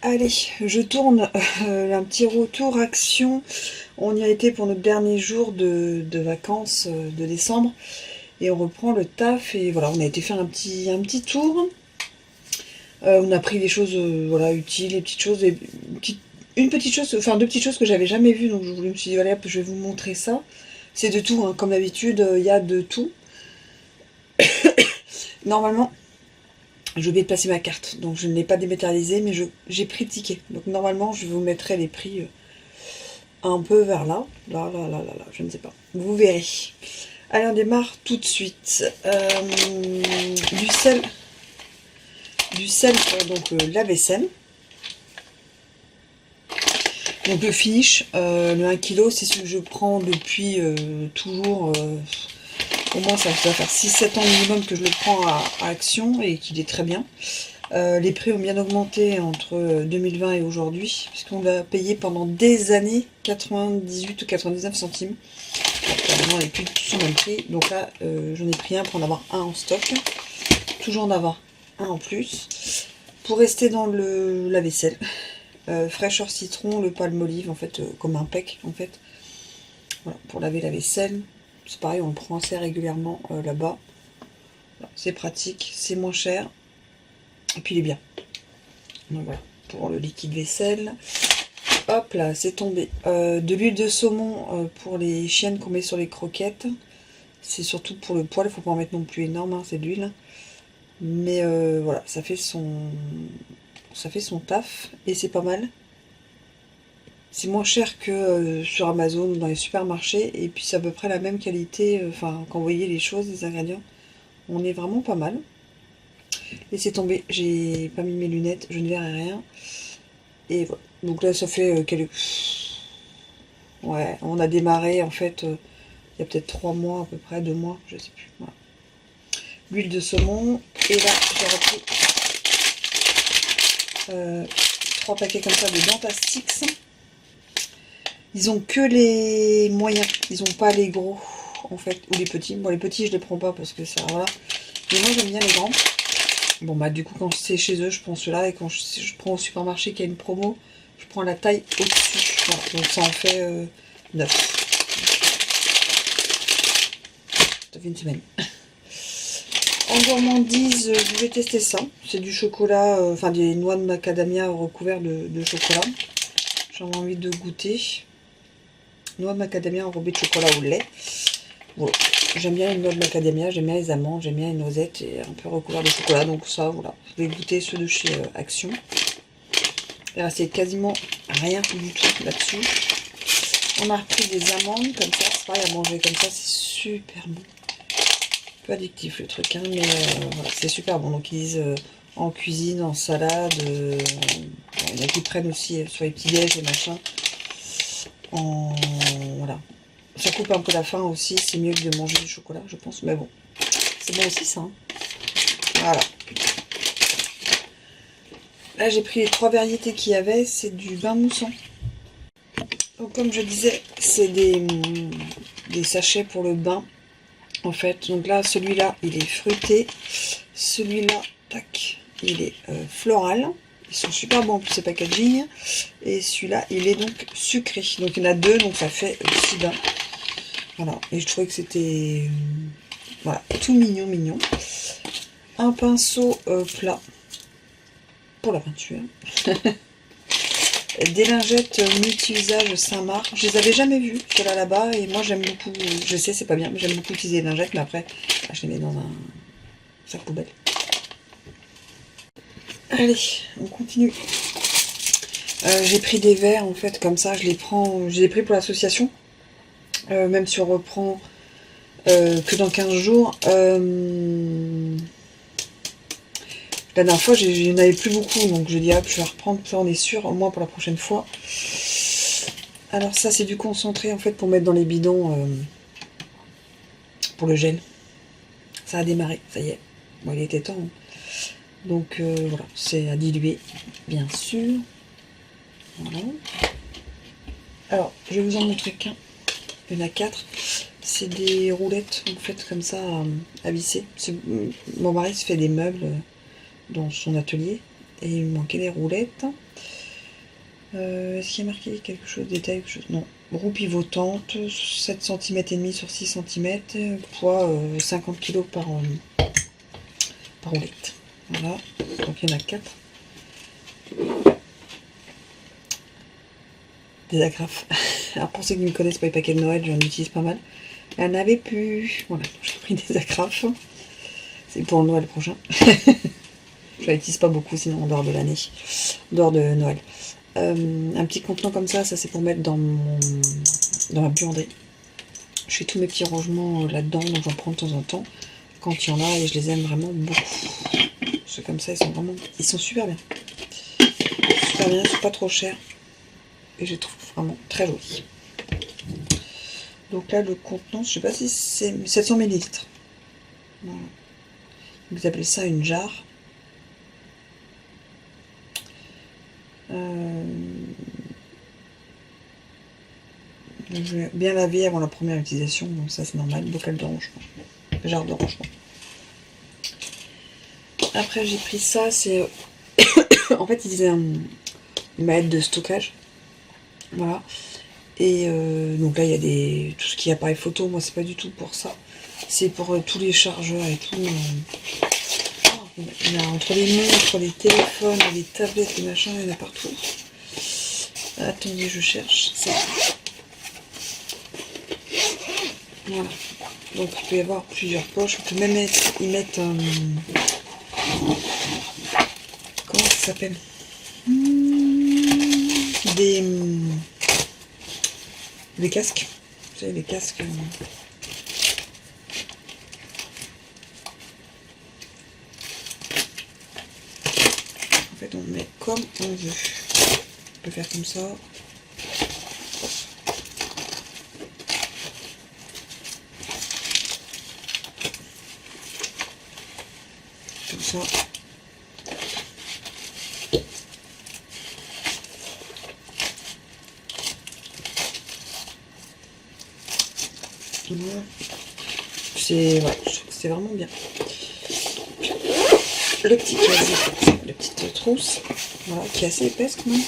Allez, je tourne un petit retour action. On y a été pour notre dernier jour de vacances de décembre. Et on reprend le taf. Et voilà, on a été faire un petit tour. On a pris des choses voilà, utiles, des petites choses. Une petite chose, enfin deux petites choses que j'avais jamais vues. Donc je me suis dit, voilà, je vais vous montrer ça. C'est de tout, hein, comme d'habitude, il y a de tout. Normalement, j'ai oublié de passer ma carte, donc je ne l'ai pas dématérialisée, mais j'ai pris le ticket. Donc normalement, je vous mettrai les prix un peu vers là. Là, je ne sais pas. Vous verrez. Allez, on démarre tout de suite. Du sel pour donc, la vaisselle. Donc le finish, le 1 kg, c'est ce que je prends depuis toujours. Au moins, ça va faire 6-7 ans minimum que je le prends à Action et qu'il est très bien. Les prix ont bien augmenté entre 2020 et aujourd'hui, puisqu'on l'a payé pendant des années 98 ou 99 centimes. Maintenant, on n'est plus sur le même prix. Donc là, j'en ai pris un pour en avoir un en stock. Toujours en avoir un en plus. Pour rester dans la vaisselle, fraîcheur citron, le palmolive, en fait, comme un pec, en fait. Voilà, pour laver la vaisselle. C'est pareil, on le prend assez régulièrement là-bas. Voilà, c'est pratique, c'est moins cher. Et puis il est bien. Donc voilà, pour le liquide vaisselle. Hop là, c'est tombé. De l'huile de saumon pour les chiennes qu'on met sur les croquettes. C'est surtout pour le poil, il ne faut pas en mettre non plus énorme, hein, c'est de l'huile. Mais voilà, ça fait son taf et c'est pas mal. C'est moins cher que sur Amazon ou dans les supermarchés. Et puis c'est à peu près la même qualité. Enfin, quand vous voyez les choses, les ingrédients, on est vraiment pas mal. Laissez tomber, j'ai pas mis mes lunettes, je ne verrai rien. Et voilà. Donc là, ça fait quelques... Ouais, on a démarré en fait, il y a peut-être 3 mois à peu près, 2 mois, je sais plus. Voilà. L'huile de saumon. Et là, j'ai repris 3 paquets comme ça de Dentastix. Ils ont que les moyens, ils ont pas les gros en fait, ou les petits. Bon, les petits je les prends pas parce que ça, voilà. Mais moi j'aime bien les grands. Bon bah du coup quand c'est chez eux je prends ceux-là, et quand je prends au supermarché qu'il y a une promo, je prends la taille au-dessus. Voilà, donc ça en fait 9. Ça fait une semaine. En gourmandise, je vais tester ça. C'est du chocolat, enfin des noix de macadamia recouvertes de chocolat. J'avais envie de goûter. Noix de macadamia enrobée de chocolat au lait. Voilà. J'aime bien les noix de macadamia, j'aime bien les amandes, j'aime bien les noisettes et un peu recouvert de chocolat. Donc ça, voilà. Je vais goûter ceux de chez Action. Il restait quasiment rien du tout là-dessus. On a repris des amandes comme ça. C'est pareil à manger comme ça, c'est super bon. Un peu addictif le truc, hein, mais voilà, c'est super bon. Donc ils disent en cuisine, en salade. Il y en a qui prennent aussi sur les petits déj et machin. Voilà, ça coupe un peu la faim aussi, c'est mieux que de manger du chocolat je pense, mais bon, c'est bon aussi ça, hein. Voilà, là j'ai pris les 3 variétés qu'il y avait, c'est du bain moussant. Donc comme je disais, c'est des sachets pour le bain en fait. Donc là celui-là il est fruité, celui-là tac il est floral. Ils sont super bons pour ces packaging. Et celui-là, il est donc sucré. Donc il y en a 2, donc ça fait 6 bains. Voilà. Et je trouvais que c'était voilà, tout mignon, mignon. Un pinceau plat pour la peinture. Des lingettes multi-usage Saint-Marc. Je les avais jamais vues, ceux-là là-bas. Et moi, j'aime beaucoup. Je sais, c'est pas bien, mais j'aime beaucoup utiliser les lingettes. Mais après, je les mets dans un sac poubelle. Allez, on continue. J'ai pris des verres en fait comme ça, je les ai pris pour l'association, même si on reprend que dans 15 jours. La dernière fois j'en avais plus beaucoup, donc je dis hop, je vais reprendre, ça on est sûr, au moins pour la prochaine fois. Alors ça c'est du concentré en fait pour mettre dans les bidons pour le gel. Ça a démarré, ça y est, bon il était temps, hein. Donc voilà, c'est à diluer bien sûr. Voilà. Alors, je vais vous en montrer qu'un. Il y en a 4. C'est des roulettes en fait comme ça à visser. Mon mari se fait des meubles dans son atelier et il me manquait des roulettes. Est-ce qu'il y a marqué quelque chose, détail, quelque chose? Non. Roue pivotante, 7 cm et demi sur 6 cm, poids 50 kg par roulette. Voilà, donc il y en a 4. Des agrafes. Alors pour ceux qui ne connaissent pas les paquets de Noël, j'en utilise pas mal. Elle n'avait plus. Voilà, j'ai pris des agrafes. C'est pour le Noël prochain. Je l'utilise pas beaucoup sinon en dehors de l'année. En dehors de Noël. Un petit contenant comme ça c'est pour mettre dans ma buanderie. Je fais tous mes petits rangements là-dedans, donc j'en prends de temps en temps quand il y en a et je les aime vraiment beaucoup. Ceux comme ça, ils sont super bien. Super bien, c'est pas trop cher. Et je les trouve vraiment très jolis. Donc là, le contenant, je sais pas si c'est 700 ml. Voilà. Vous appelez ça une jarre. Je vais bien laver avant la première utilisation, donc ça c'est normal, bocal de rangement, jarre de rangement. Après j'ai pris ça, c'est en fait ils disaient une mallette de stockage, voilà. Et donc là il y a tout ce qui est appareil photo, moi c'est pas du tout pour ça, c'est pour tous les chargeurs et tout. Il y a entre les montres, les téléphones, les tablettes, les machins, il y en a partout. Attendez, je cherche ça. Voilà, donc il peut y avoir plusieurs poches, on peut même y mettre comment ça s'appelle, des casques, vous savez les casques, en fait on met comme on veut, on peut faire comme ça. Comme ça. Voilà. C'est vraiment bien. Le petit casier, la petite trousse, voilà, qui est assez épaisse quand même.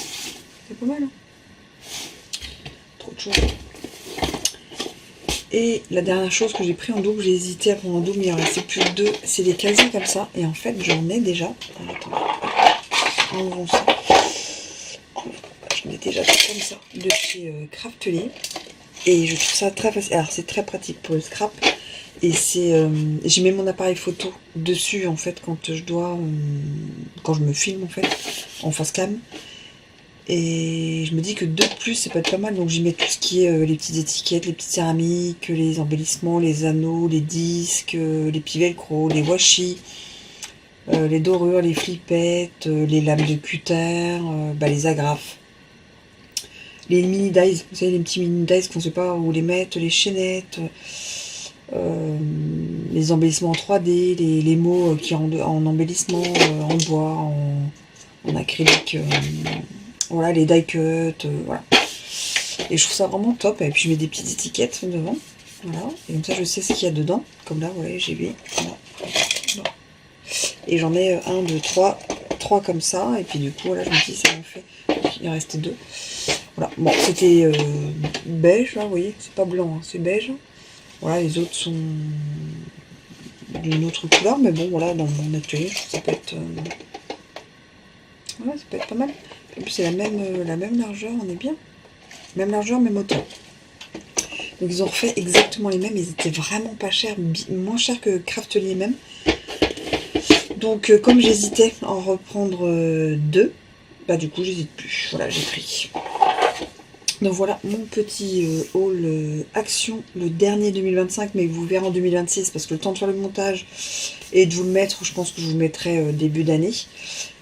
C'est pas mal. Hein, trop de choses. Et la dernière chose que j'ai pris en double, j'ai hésité à prendre en double, mais il en restait plus que 2, c'est des casiers comme ça. Et en fait, j'en ai déjà. Alors, enlevons ça. J'en ai déjà comme ça de chez Craftelier. Et je trouve ça très facile. Alors, c'est très pratique pour le scrap. Et c'est, j'y mets mon appareil photo dessus en fait quand quand je me filme en fait en face cam. Et je me dis que 2 de plus, ça peut être pas mal. Donc j'y mets tout ce qui est les petites étiquettes, les petites céramiques, les embellissements, les anneaux, les disques, les petits velcro, les washi, les dorures, les flippettes, les lames de cutter, les agrafes. Les mini dies, vous savez les petits mini dies qu'on ne sait pas où les mettre, les chaînettes, les embellissements en 3D, les mots qui en embellissement, en bois, en acrylique. Voilà, les die cuts, voilà. Et je trouve ça vraiment top. Et puis je mets des petites étiquettes devant. Voilà. Et comme ça, je sais ce qu'il y a dedans. Comme là, vous voyez, j'ai vu. Voilà. Voilà. Et j'en ai 1, 2, 3 comme ça. Et puis du coup, là, je me dis, ça m'en fait. Il en restait 2. Voilà. Bon, c'était beige, là, vous voyez. C'est pas blanc, hein, c'est beige. Voilà, les autres sont d'une autre couleur. Mais bon, voilà, dans mon atelier, je trouve que ça peut être... voilà, ça peut être pas mal. En plus, c'est la même largeur, on est bien. Même largeur, même hauteur. Donc, ils ont refait exactement les mêmes. Ils étaient vraiment pas chers, moins chers que Craftelier même. Donc, comme j'hésitais à en reprendre 2, bah du coup, j'hésite plus. Voilà, j'ai pris. Donc, voilà mon petit haul Action, le dernier 2025, mais vous verrez en 2026 parce que le temps de faire le montage et de vous le mettre, je pense que je vous le mettrai début d'année.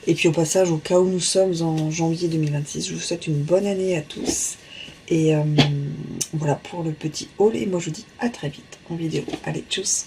Et puis au passage, au cas où nous sommes en janvier 2026, je vous souhaite une bonne année à tous. Et voilà pour le petit haul. Et moi je vous dis à très vite en vidéo. Allez, tchuss!